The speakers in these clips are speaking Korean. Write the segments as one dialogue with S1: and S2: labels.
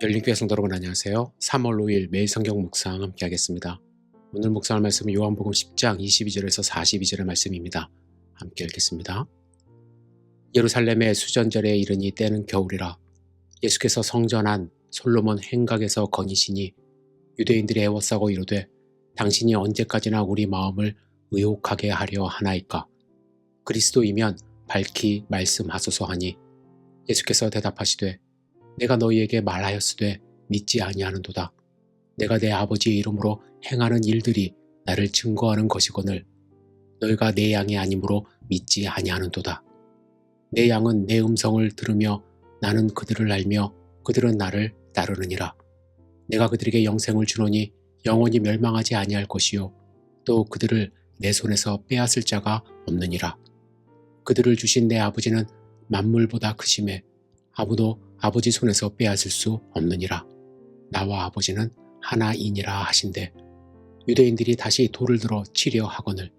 S1: 열린교회 성도 여러분 안녕하세요. 3월 5일 매일 성경 묵상 함께 하겠습니다. 오늘 묵상할 말씀은 요한복음 10장 22절에서 42절의 말씀입니다. 함께 읽겠습니다. 예루살렘의 수전절에 이르니 때는 겨울이라. 예수께서 성전 안 솔로몬 행각에서 거니시니 유대인들이 애워싸고 이르되 당신이 언제까지나 우리 마음을 의혹하게 하려 하나이까. 그리스도이면 밝히 말씀하소서 하니 예수께서 대답하시되 내가 너희에게 말하였으되 믿지 아니하는도다. 내가 내 아버지의 이름으로 행하는 일들이 나를 증거하는 것이거늘 너희가 내 양이 아니므로 믿지 아니하는도다. 내 양은 내 음성을 들으며 나는 그들을 알며 그들은 나를 따르느니라. 내가 그들에게 영생을 주노니 영원히 멸망하지 아니할 것이요 또 그들을 내 손에서 빼앗을 자가 없느니라. 그들을 주신 내 아버지는 만물보다 크심에 아무도 아버지 손에서 빼앗을 수 없느니라. 나와 아버지는 하나이니라 하신대 유대인들이 다시 돌을 들어 치려 하거늘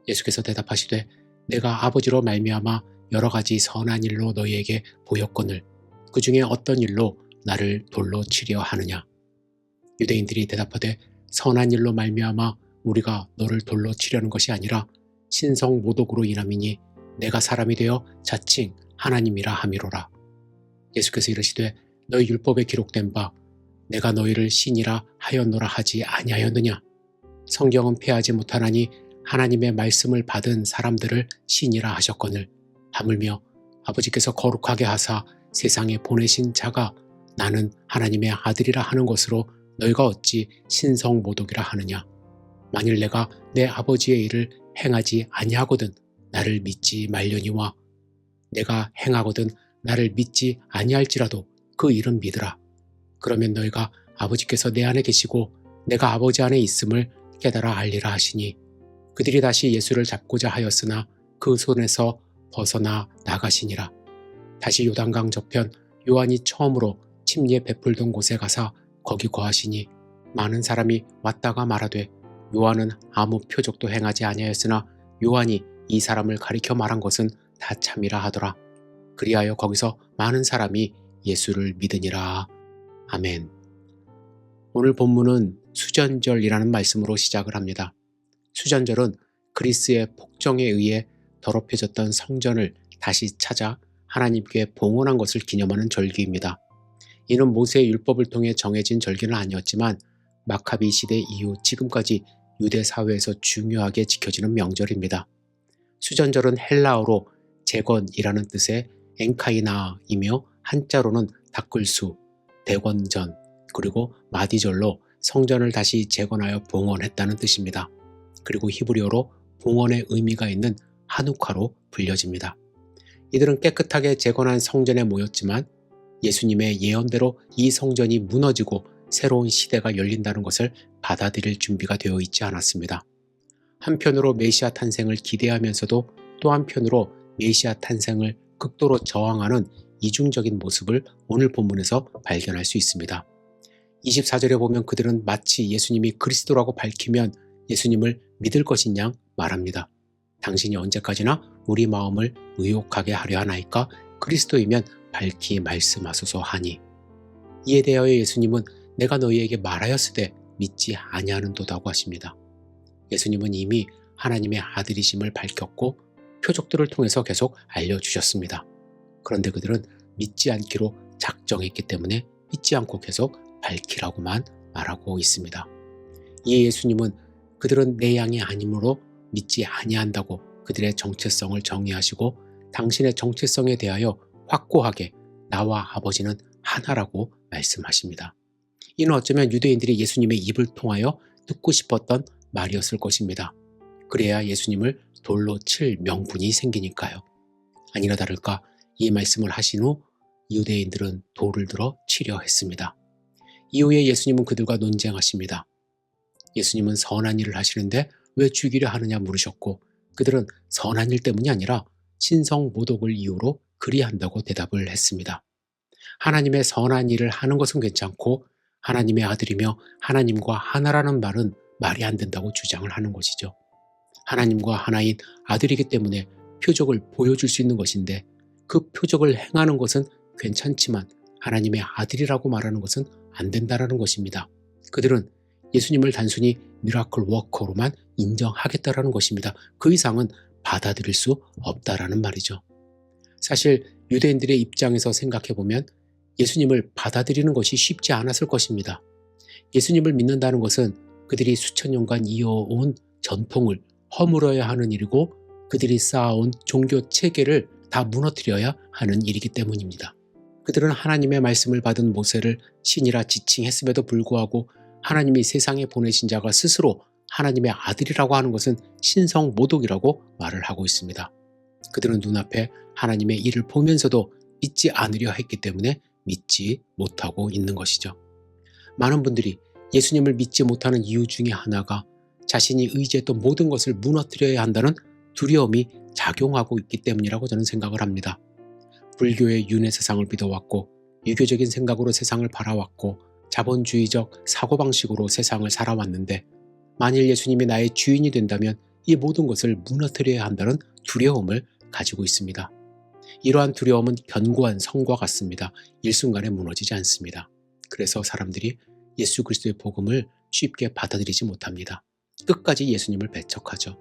S1: 예수께서 대답하시되 내가 아버지로 말미암아 여러 가지 선한 일로 너희에게 보였거늘 그 중에 어떤 일로 나를 돌로 치려 하느냐. 유대인들이 대답하되 선한 일로 말미암아 우리가 너를 돌로 치려는 것이 아니라 신성 모독으로 인함이니 내가 사람이 되어 자칭 하나님이라 함이로라. 예수께서 이르시되 너희 율법에 기록된 바 내가 너희를 신이라 하였노라 하지 아니하였느냐. 성경은 폐하지 못하나니 하나님의 말씀을 받은 사람들을 신이라 하셨거늘 하물며 아버지께서 거룩하게 하사 세상에 보내신 자가 나는 하나님의 아들이라 하는 것으로 너희가 어찌 신성 모독이라 하느냐. 만일 내가 내 아버지의 일을 행하지 아니하거든 나를 믿지 말려니와 내가 행하거든 나를 믿지 아니할지라도 그 일은 믿으라. 그러면 너희가 아버지께서 내 안에 계시고 내가 아버지 안에 있음을 깨달아 알리라 하시니 그들이 다시 예수를 잡고자 하였으나 그 손에서 벗어나 나가시니라. 다시 요단강 저편 요한이 처음으로 침례 베풀던 곳에 가사 거기 거하시니 많은 사람이 왔다가 말하되 요한은 아무 표적도 행하지 아니하였으나 요한이 이 사람을 가리켜 말한 것은 다 참이라 하더라. 그리하여 거기서 많은 사람이 예수를 믿으니라. 아멘. 오늘 본문은 수전절이라는 말씀으로 시작을 합니다. 수전절은 그리스의 폭정에 의해 더럽혀졌던 성전을 다시 찾아 하나님께 봉헌한 것을 기념하는 절기입니다. 이는 모세의 율법을 통해 정해진 절기는 아니었지만 마카비 시대 이후 지금까지 유대 사회에서 중요하게 지켜지는 명절입니다. 수전절은 헬라어로 재건이라는 뜻의 엔카이나이며 한자로는 닦을수, 대건전, 그리고 마디절로 성전을 다시 재건하여 봉헌했다는 뜻입니다. 그리고 히브리어로 봉헌의 의미가 있는 하누카로 불려집니다. 이들은 깨끗하게 재건한 성전에 모였지만 예수님의 예언대로 이 성전이 무너지고 새로운 시대가 열린다는 것을 받아들일 준비가 되어 있지 않았습니다. 한편으로 메시아 탄생을 기대하면서도 또 한편으로 메시아 탄생을 극도로 저항하는 이중적인 모습을 오늘 본문에서 발견할 수 있습니다. 24절에 보면 그들은 마치 예수님이 그리스도라고 밝히면 예수님을 믿을 것인 양 말합니다. 당신이 언제까지나 우리 마음을 의혹하게 하려 하나이까. 그리스도이면 밝히 말씀하소서 하니. 이에 대하여 예수님은 내가 너희에게 말하였으되 믿지 아니하는도다고 하십니다. 예수님은 이미 하나님의 아들이심을 밝혔고 표적들을 통해서 계속 알려주셨습니다. 그런데 그들은 믿지 않기로 작정했기 때문에 믿지 않고 계속 밝히라고만 말하고 있습니다. 이에 예수님은 그들은 내 양이 아니므로 믿지 아니한다고 그들의 정체성을 정의하시고 당신의 정체성에 대하여 확고하게 나와 아버지는 하나라고 말씀하십니다. 이는 어쩌면 유대인들이 예수님의 입을 통하여 듣고 싶었던 말이었을 것입니다. 그래야 예수님을 돌로 칠 명분이 생기니까요. 아니나 다를까 이 말씀을 하신 후 유대인들은 돌을 들어 치려 했습니다. 이후에 예수님은 그들과 논쟁하십니다. 예수님은 선한 일을 하시는데 왜 죽이려 하느냐 물으셨고 그들은 선한 일 때문이 아니라 신성 모독을 이유로 그리한다고 대답을 했습니다. 하나님의 선한 일을 하는 것은 괜찮고 하나님의 아들이며 하나님과 하나라는 말은 말이 안 된다고 주장을 하는 것이죠. 하나님과 하나인 아들이기 때문에 표적을 보여줄 수 있는 것인데 그 표적을 행하는 것은 괜찮지만 하나님의 아들이라고 말하는 것은 안 된다라는 것입니다. 그들은 예수님을 단순히 미라클 워커로만 인정하겠다라는 것입니다. 그 이상은 받아들일 수 없다라는 말이죠. 사실 유대인들의 입장에서 생각해보면 예수님을 받아들이는 것이 쉽지 않았을 것입니다. 예수님을 믿는다는 것은 그들이 수천 년간 이어온 전통을 허물어야 하는 일이고 그들이 쌓아온 종교 체계를 다 무너뜨려야 하는 일이기 때문입니다. 그들은 하나님의 말씀을 받은 모세를 신이라 지칭했음에도 불구하고 하나님이 세상에 보내신 자가 스스로 하나님의 아들이라고 하는 것은 신성모독이라고 말을 하고 있습니다. 그들은 눈앞에 하나님의 일을 보면서도 믿지 않으려 했기 때문에 믿지 못하고 있는 것이죠. 많은 분들이 예수님을 믿지 못하는 이유 중에 하나가 자신이 의지했던 모든 것을 무너뜨려야 한다는 두려움이 작용하고 있기 때문이라고 저는 생각을 합니다. 불교의 윤회 세상을 믿어왔고 유교적인 생각으로 세상을 바라왔고 자본주의적 사고방식으로 세상을 살아왔는데 만일 예수님이 나의 주인이 된다면 이 모든 것을 무너뜨려야 한다는 두려움을 가지고 있습니다. 이러한 두려움은 견고한 성과 같습니다. 일순간에 무너지지 않습니다. 그래서 사람들이 예수 그리스도의 복음을 쉽게 받아들이지 못합니다. 끝까지 예수님을 배척하죠.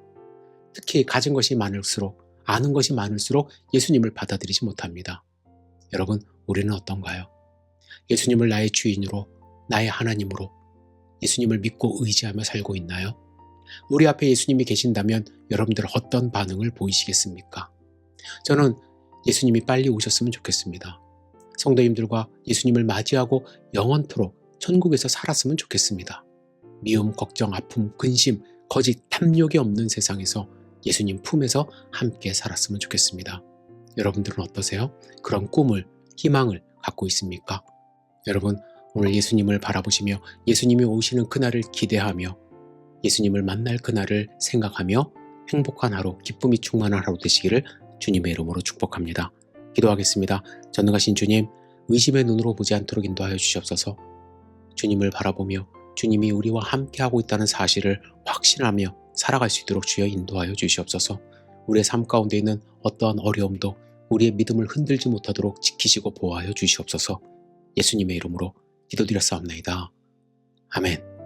S1: 특히 가진 것이 많을수록 아는 것이 많을수록 예수님을 받아들이지 못합니다. 여러분, 우리는 어떤가요? 예수님을 나의 주인으로, 나의 하나님으로 예수님을 믿고 의지하며 살고 있나요? 우리 앞에 예수님이 계신다면 여러분들 어떤 반응을 보이시겠습니까? 저는 예수님이 빨리 오셨으면 좋겠습니다. 성도님들과 예수님을 맞이하고 영원토록 천국에서 살았으면 좋겠습니다. 미움, 걱정, 아픔, 근심, 거짓, 탐욕이 없는 세상에서 예수님 품에서 함께 살았으면 좋겠습니다. 여러분들은 어떠세요? 그런 꿈을, 희망을 갖고 있습니까? 여러분, 오늘 예수님을 바라보시며 예수님이 오시는 그날을 기대하며 예수님을 만날 그날을 생각하며 행복한 하루, 기쁨이 충만한 하루 되시기를 주님의 이름으로 축복합니다. 기도하겠습니다. 전능하신 주님, 의심의 눈으로 보지 않도록 인도하여 주시옵소서. 주님을 바라보며 주님이 우리와 함께하고 있다는 사실을 확신하며 살아갈 수 있도록 주여 인도하여 주시옵소서. 우리의 삶 가운데 있는 어떠한 어려움도 우리의 믿음을 흔들지 못하도록 지키시고 보호하여 주시옵소서. 예수님의 이름으로 기도드렸사옵나이다. 아멘.